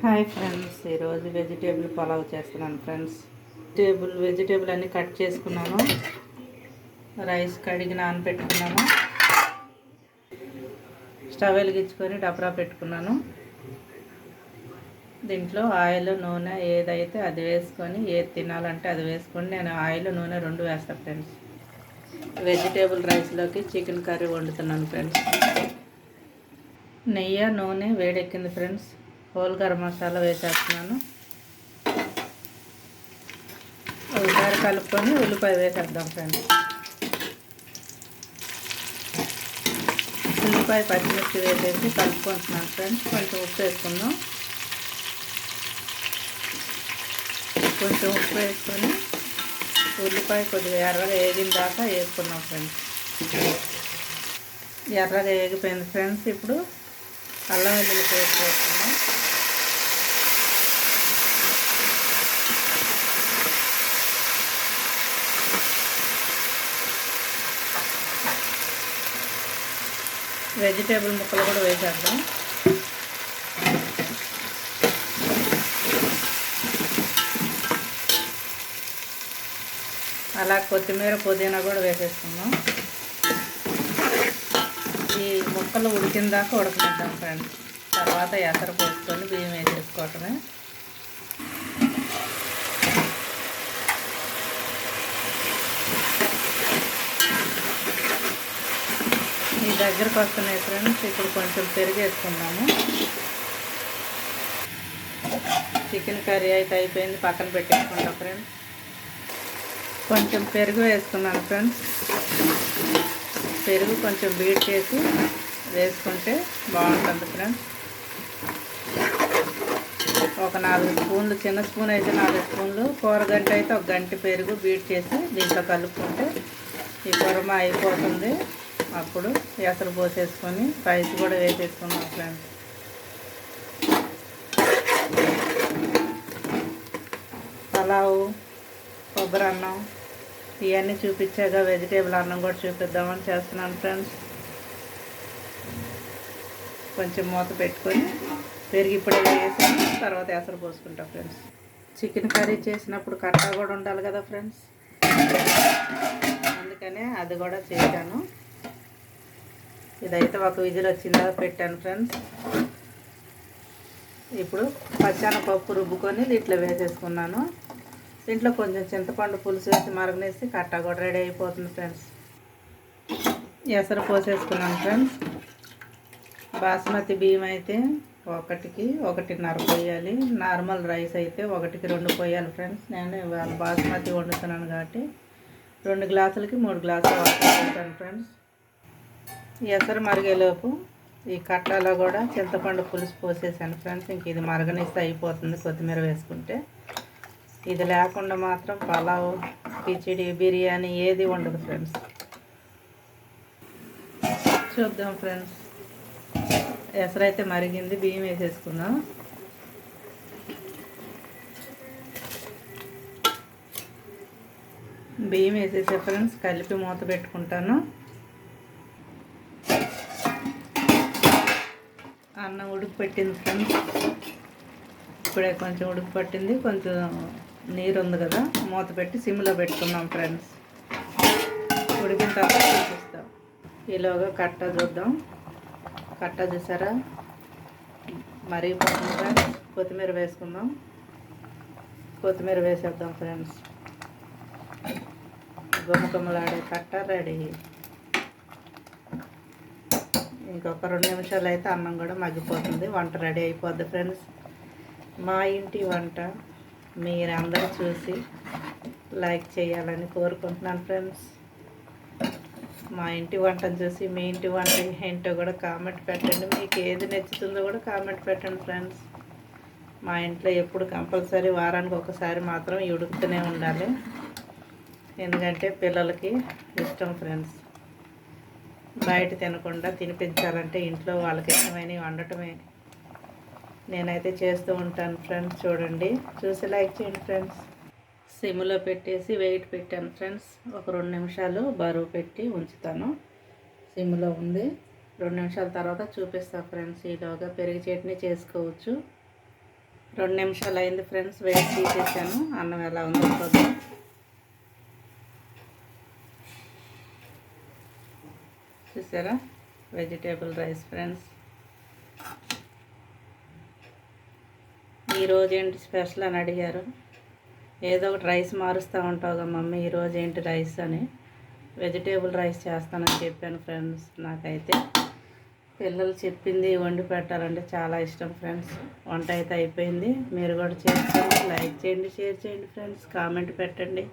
Hi friends, ఈరోజు vegetable pulao చేస్తున్నాను friends. Vegetable అన్నీ కట్ చేసుకున్నాను. రైస్ కడిగి నానబెట్టుకున్నాను. స్టవ్ వెలిగించుకొని డబరా పెట్టుకున్నాను. దీంట్లో ఆయిల్ నూనె ఏదైతే అది వేసుకొని, ఏది తినాలంటే అది వేసుకొని, నేను ఆయిల్ నూనె రెండు వేస్తాను ఫ్రెండ్స్. వెజిటేబుల్ రైస్లోకి చికెన్ కర్రీ వండుతున్నాను ఫ్రెండ్స్. నెయ్యి నూనె వేడెక్కింది ఫ్రెండ్స్. హోల్ గరం మసాలా వేసేస్తున్నాను. ఒకసారి కలుపుకొని ఉల్లిపాయ వేసేద్దాం ఫ్రెండ్స్. ఉల్లిపాయ పచ్చిమిర్చి వేసేసి కలుపుకుంటున్నాను ఫ్రెండ్స్. కొంచెం ఉప్పు వేసుకుందాం. కొంచెం ఉప్పు వేసుకొని ఉల్లిపాయ కొద్దిగా ఎర్రగా వేగిన దాకా వేసుకున్నాం ఫ్రెండ్స్. ఎర్రగా వేగిపోయింది ఫ్రెండ్స్. ఇప్పుడు అల్లం వెల్లుల్లి పేస్ట్ వేసుకుందాం. వెజిటేబుల్ ముక్కలు కూడా వేసేద్దాం. అలా కొత్తిమీర పుదీనా కూడా వేసేసుకుందాం. ఈ ముక్కలు ఉడికిన దాకా ఉడకనిద్దాం ఫ్రెండ్స్. తర్వాత ఎసరు పోసుకొని బియ్యం వేసేసుకోవటమే. ఈ దగ్గరకు వస్తున్నాయి ఫ్రెండ్స్. ఇప్పుడు కొంచెం పెరుగు వేసుకున్నాము. చికెన్ కర్రీ అయితే అయిపోయింది, పక్కన పెట్టేసుకుంటాం ఫ్రెండ్స్. కొంచెం పెరుగు వేసుకున్నాను ఫ్రెండ్స్. పెరుగు కొంచెం బీట్ చేసి వేసుకుంటే బాగుంటుంది ఫ్రెండ్స్. ఒక 4 స్పూన్లు, చిన్న స్పూన్ అయితే 4 స్పూన్లు, కూరగంట అయితే ఒక గంట పెరుగు బీట్ చేసి దీంట్లో కలుపుకుంటే ఈ కుర్మ అయిపోతుంది. అప్పుడు ఎసరు పోసేసుకొని రైస్ కూడా వేసేసుకున్నాం ఫ్రెండ్స్. పలావు, కొబ్బరి అన్నం ఇవన్నీ చూపించాక వెజిటేబుల్ అన్నం కూడా చూపిద్దామని చేస్తున్నాను ఫ్రెండ్స్. కొంచెం మూత పెట్టుకొని పెరిగి ఇప్పుడే వేసి తర్వాత ఎసరు పోసుకుంటాం ఫ్రెండ్స్. చికెన్ కర్రీ చేసినప్పుడు కట్టా కూడా ఉండాలి కదా ఫ్రెండ్స్, అందుకనే అది కూడా చేశాను. ఇదైతే ఒక విజిల్ వచ్చిందా పెట్టాను ఫ్రెండ్స్. ఇప్పుడు పచ్చెనపప్పు రుబ్బుకొని దీంట్లో వేసేసుకున్నాను. దీంట్లో కొంచెం చింతపండు పులుసు వేసి మరగనేసి కట్టా కూడా రెడీ అయిపోతుంది ఫ్రెండ్స్. ఎసరు పోసేసుకున్నాను ఫ్రెండ్స్. బాస్మతి బియ్యం అయితే 1కి 1.5 పోయాలి. నార్మల్ రైస్ అయితే 1కి 2 పోయాలి ఫ్రెండ్స్. నేను ఇవాళ బాస్మతి వండుతున్నాను కాబట్టి 2 గ్లాసులకి 3 గ్లాసులు వాటర్ వేసాను ఫ్రెండ్స్. ఎసరు మరిగేలోపు ఈ కట్టాలో కూడా చింతపండు పులుసు పోసేసాను ఫ్రెండ్స్. ఇంక ఇది మరగనిస్తే అయిపోతుంది కొత్తిమీర వేసుకుంటే. ఇది లేకుండా మాత్రం పలావ్, కిచిడి, బిర్యానీ ఏది ఉండదు ఫ్రెండ్స్. చూద్దాం ఫ్రెండ్స్. ఎసరు అయితే మరిగింది, బియ్యం వేసేసుకుందాం. బియ్యం వేసేసే ఫ్రెండ్స్, కలిపి మూత పెట్టుకుంటాను. అన్నం ఉడుకు పెట్టింది ఫ్రెండ్స్. ఇప్పుడే కొంచెం ఉడుకు పట్టింది, కొంచెం నీరు ఉంది కదా, మూత పెట్టి సిమ్లో పెట్టుకున్నాం ఫ్రెండ్స్. ఉడికిన తర్వాత చూపిస్తాం. ఈలోగా కట్ట చూద్దాం. కట్ట చూసారా మరిగిపోతుంది ఫ్రెండ్స్. కొత్తిమీర వేసుకుందాం. కొత్తిమీర వేసేద్దాం ఫ్రెండ్స్. గుమ్మగుమ్మలాడే కట్ట రెడీ. ఇంకొక 2 నిమిషాలు అయితే అన్నం కూడా మగ్గిపోతుంది, వంట రెడీ అయిపోద్ది ఫ్రెండ్స్. మా ఇంటి వంట మీరందరూ చూసి లైక్ చేయాలని కోరుకుంటున్నాను ఫ్రెండ్స్. మా ఇంటి వంటను చూసి మీ ఇంటి వంట ఏంటో కూడా కామెంట్ పెట్టండి. మీకు ఏది నచ్చుతుందో కూడా కామెంట్ పెట్టండి ఫ్రెండ్స్. మా ఇంట్లో ఎప్పుడు కంపల్సరీ వారానికి ఒకసారి మాత్రం ఉడుకుతూనే ఉండాలి, ఎందుకంటే పిల్లలకి ఇష్టం ఫ్రెండ్స్. బయట తినకుండా తినిపించాలంటే ఇంట్లో వాళ్ళకి ఇష్టమైనవి వండటమే నేనైతే చేస్తూ ఉంటాను ఫ్రెండ్స్. చూడండి, చూసి లైక్ చేయండి ఫ్రెండ్స్. సిమ్లో పెట్టేసి వెయిట్ పెట్టాను ఫ్రెండ్స్. ఒక 2 నిమిషాలు బరువు పెట్టి ఉంచుతాను. సిమ్లో ఉంది. 2 నిమిషాల తర్వాత చూపిస్తాను ఫ్రెండ్స్. ఈలోగా పెరుగు చట్నీ చేసుకోవచ్చు. 2 నిమిషాలు అయింది ఫ్రెండ్స్, వేడి తీసేసాను. అన్నం ఎలా ఉందో చూద్దాం. చూసారా, వెజిటేబుల్ రైస్ ఫ్రెండ్స్. ఈరోజు ఏంటి స్పెషల్ అని అడిగారు. ఏదో ఒకటి రైస్ మారుస్తూ ఉంటావుగా మమ్మీ, ఈరోజు ఏంటి రైస్ అని. వెజిటేబుల్ రైస్ చేస్తానని చెప్పాను ఫ్రెండ్స్. నాకైతే పిల్లలు చెప్పింది వండి పెట్టాలంటే చాలా ఇష్టం ఫ్రెండ్స్. వంట అయితే అయిపోయింది. మీరు కూడా చేసుకోండి, లైక్ చేయండి, షేర్ చేయండి ఫ్రెండ్స్, కామెంట్ పెట్టండి.